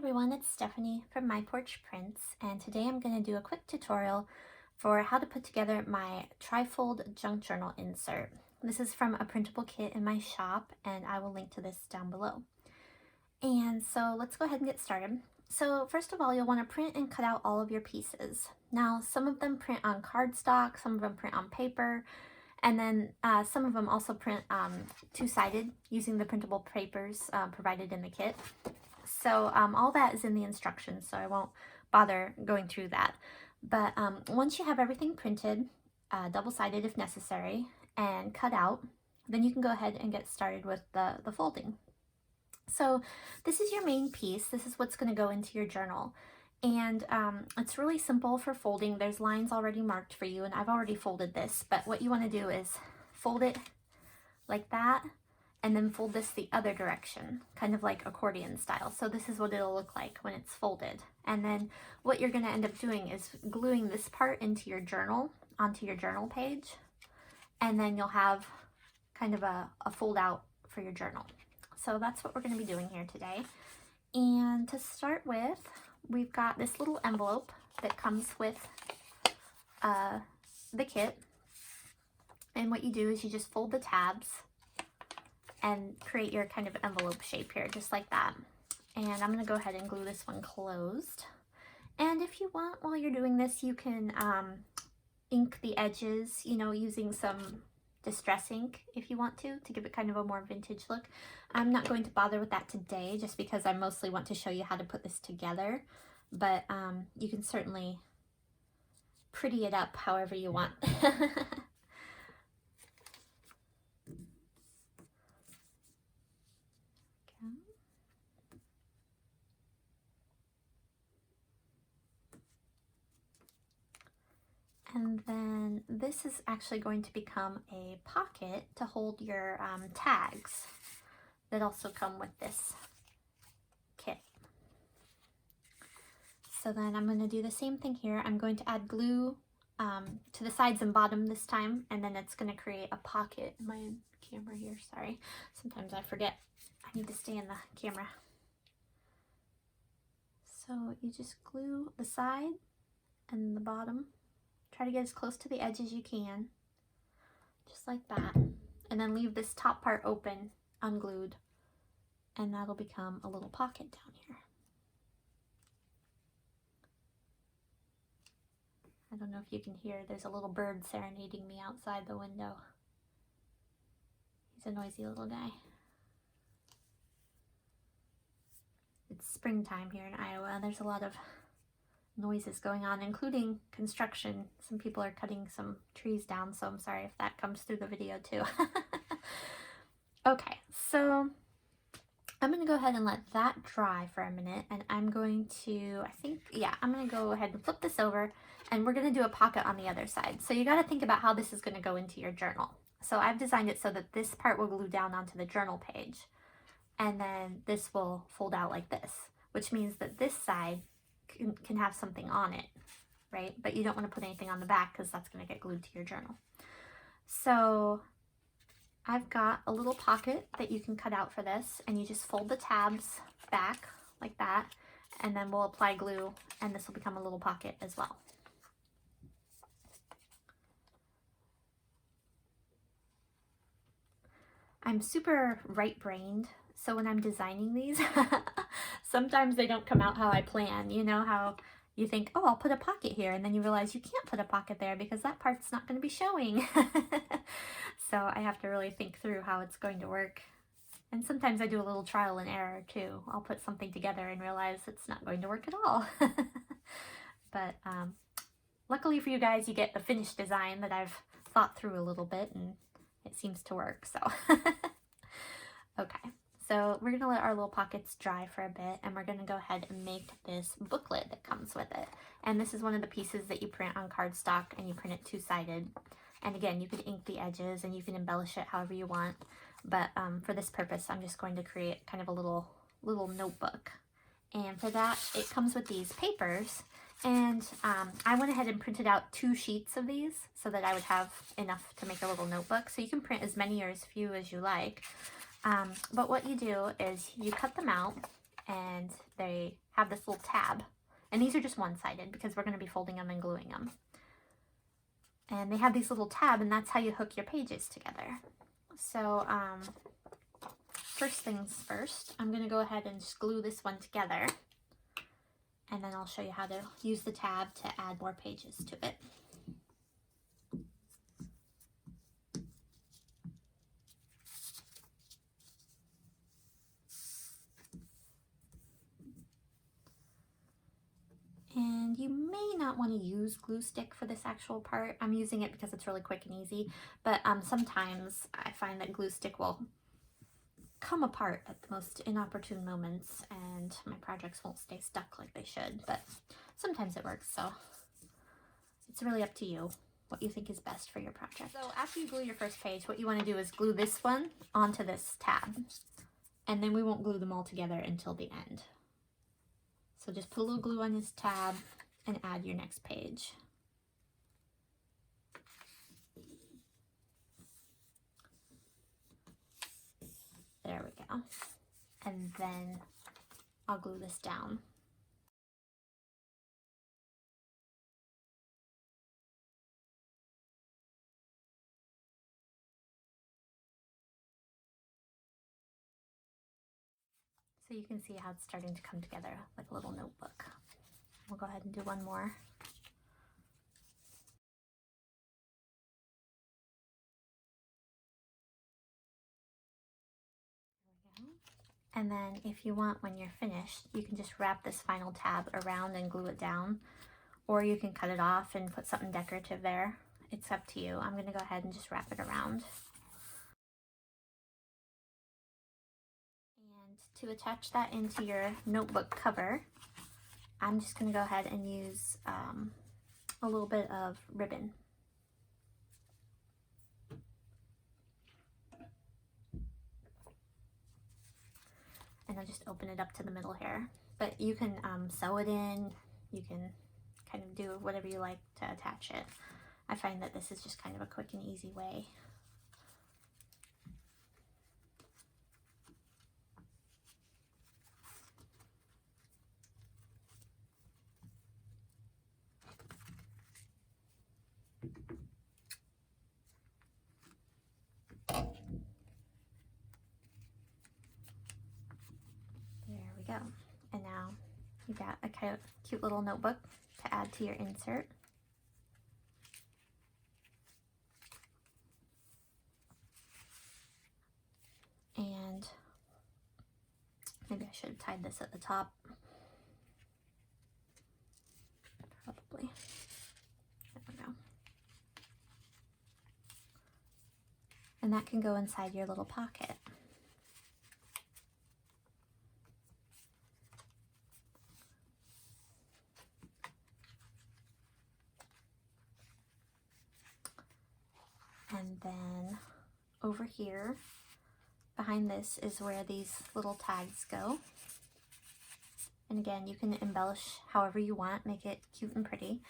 everyone, it's Stephanie from My Porch Prints, and today I'm going to do a quick tutorial for how to put together my Trifold junk journal insert. This is from a printable kit in my shop, and I will link to this down below. And so let's go ahead and get started. So first of all, you'll want to print and cut out all of your pieces. Now, some of them print on cardstock, some of them print on paper, and then some of them also print two-sided using the printable papers provided in the kit. So all that is in the instructions, so I won't bother going through that. But once you have everything printed, double-sided if necessary, and cut out, then you can go ahead and get started with the folding. So this is your main piece. This is what's going to go into your journal. And it's really simple for folding. There's lines already marked for you, and I've already folded this. But what you want to do is fold it like that, and then fold this the other direction, kind of like accordion style. So this is what it'll look like when it's folded. And then what you're going to end up doing is gluing this part into your journal, onto your journal page, and then you'll have kind of a fold out for your journal. So that's what we're going to be doing here today. And to start with, we've got this little envelope that comes with the kit. And what you do is you just fold the tabs and create your kind of envelope shape here, just like that. And I'm going to go ahead and glue this one closed. And if you want, while you're doing this, you can ink the edges, you know, using some distress ink if you want to give it kind of a more vintage look. I'm not going to bother with that today, just because I mostly want to show you how to put this together. But you can certainly pretty it up however you want. And then this is actually going to become a pocket to hold your tags that also come with this kit. So then I'm going to do the same thing here. I'm going to add glue to the sides and bottom this time, and then it's going to create a pocket. Am I in camera here? Sorry. Sometimes I forget. I need to stay in the camera. So you just glue the side and the bottom. Try to get as close to the edge as you can, just like that. And then leave this top part open, unglued, and that'll become a little pocket down here. I don't know if you can hear, there's a little bird serenading me outside the window. He's a noisy little guy. It's springtime here in Iowa. There's a lot of noises going on, including construction. Some people are cutting some trees down, so I'm sorry if that comes through the video too. Okay, so I'm going to go ahead and let that dry for a minute, and I'm going to, I'm going to go ahead and flip this over, and we're going to do a pocket on the other side. So you got to think about how this is going to go into your journal. So I've designed it so that this part will glue down onto the journal page, and then this will fold out like this, which means that this side can have something on it, right? But you don't want to put anything on the back because that's going to get glued to your journal. So I've got a little pocket that you can cut out for this, and you just fold the tabs back like that, and then we'll apply glue, and this will become a little pocket as well. I'm super right-brained, so when I'm designing these, sometimes they don't come out how I plan. You know how you think, oh, I'll put a pocket here, and then you realize you can't put a pocket there because that part's not going to be showing. So I have to really think through how it's going to work. And sometimes I do a little trial and error too. I'll put something together and realize it's not going to work at all. But luckily for you guys, you get the finished design that I've thought through a little bit, and it seems to work. So okay. So we're going to let our little pockets dry for a bit, and we're going to go ahead and make this booklet that comes with it. And this is one of the pieces that you print on cardstock, and you print it two-sided. And again, you can ink the edges and you can embellish it however you want. But for this purpose, I'm just going to create kind of a little notebook. And for that, it comes with these papers. And I went ahead and printed out 2 sheets of these so that I would have enough to make a little notebook. So you can print as many or as few as you like. But what you do is you cut them out, and they have this little tab. And these are just one-sided because we're going to be folding them and gluing them. And they have these little tab, and that's how you hook your pages together. So first things first, I'm going to go ahead and just glue this one together. And then I'll show you how to use the tab to add more pages to it. And you may not want to use glue stick for this actual part. I'm using it because it's really quick and easy, but sometimes I find that glue stick will come apart at the most inopportune moments and my projects won't stay stuck like they should, but sometimes it works, so it's really up to you what you think is best for your project. So after you glue your first page, what you want to do is glue this one onto this tab, and then we won't glue them all together until the end. So just put a little glue on this tab and add your next page. There we go. And then I'll glue this down. So you can see how it's starting to come together like a little notebook. We'll go ahead and do one more. There we go. And then if you want, when you're finished, you can just wrap this final tab around and glue it down, or you can cut it off and put something decorative there. It's up to you. I'm going to go ahead and just wrap it around. And to attach that into your notebook cover, I'm just going to go ahead and use a little bit of ribbon. And I'll just open it up to the middle here. But you can sew it in, you can kind of do whatever you like to attach it. I find that this is just kind of a quick and easy way. There we go. And now you got a cute little notebook to add to your insert. And maybe I should have tied this at the top. Probably. There we go. And that can go inside your little pocket. And then over here, behind this is where these little tags go. And again, you can embellish however you want, make it cute and pretty.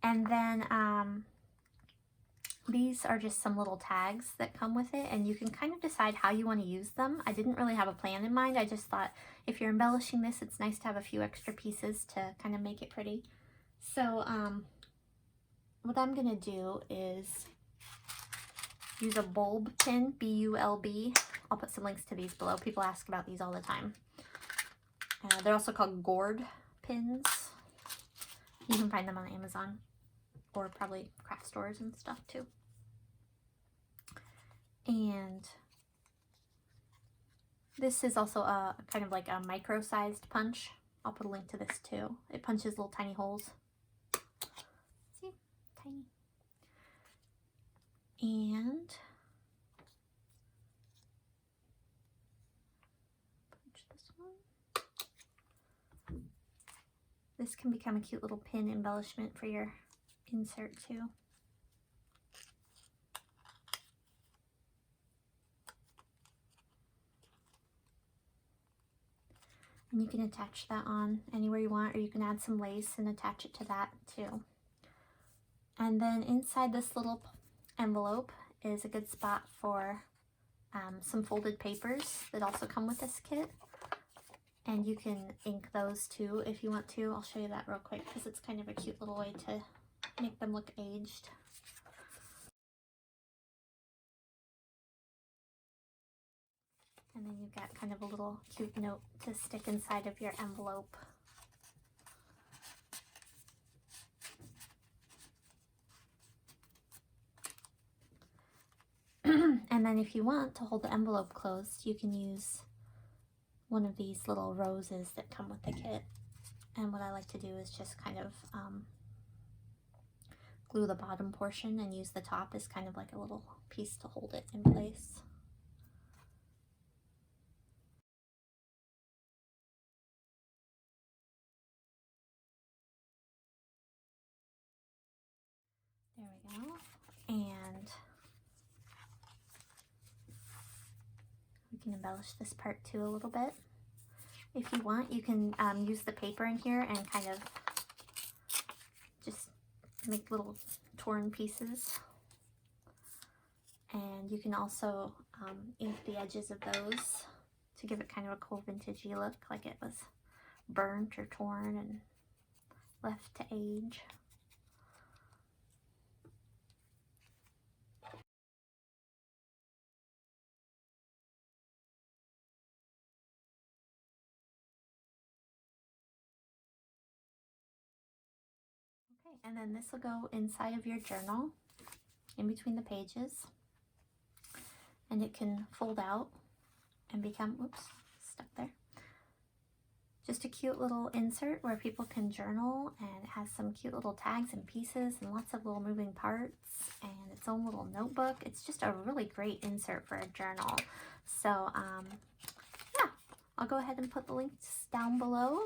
And then these are just some little tags that come with it, and you can kind of decide how you want to use them. I didn't really have a plan in mind. I just thought if you're embellishing this, it's nice to have a few extra pieces to kind of make it pretty. So what I'm going to do is use a bulb pin, B-U-L-B. I'll put some links to these below. People ask about these all the time. They're also called gourd pins. You can find them on Amazon or probably craft stores and stuff too. And this is also a kind of like a micro-sized punch. I'll put a link to this too. It punches little tiny holes. See? Tiny. And punch this one. This can become a cute little pin embellishment for your insert too. And you can attach that on anywhere you want, or you can add some lace and attach it to that too. And then inside this little envelope is a good spot for some folded papers that also come with this kit. And you can ink those too if you want to. I'll show you that real quick because it's kind of a cute little way to make them look aged. And then you've got kind of a little cute note to stick inside of your envelope. And then if you want to hold the envelope closed, you can use one of these little roses that come with the kit. And what I like to do is just kind of glue the bottom portion and use the top as kind of like a little piece to hold it in place. There we go. And we can embellish this part too a little bit. If you want, you can use the paper in here and kind of just make little torn pieces. And you can also ink the edges of those to give it kind of a cool vintagey look, like it was burnt or torn and left to age. Okay, and then this will go inside of your journal, in between the pages, and it can fold out and become, oops, stuck there, just a cute little insert where people can journal, and it has some cute little tags and pieces and lots of little moving parts and its own little notebook. It's just a really great insert for a journal. So yeah, I'll go ahead and put the links down below,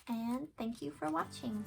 and thank you for watching.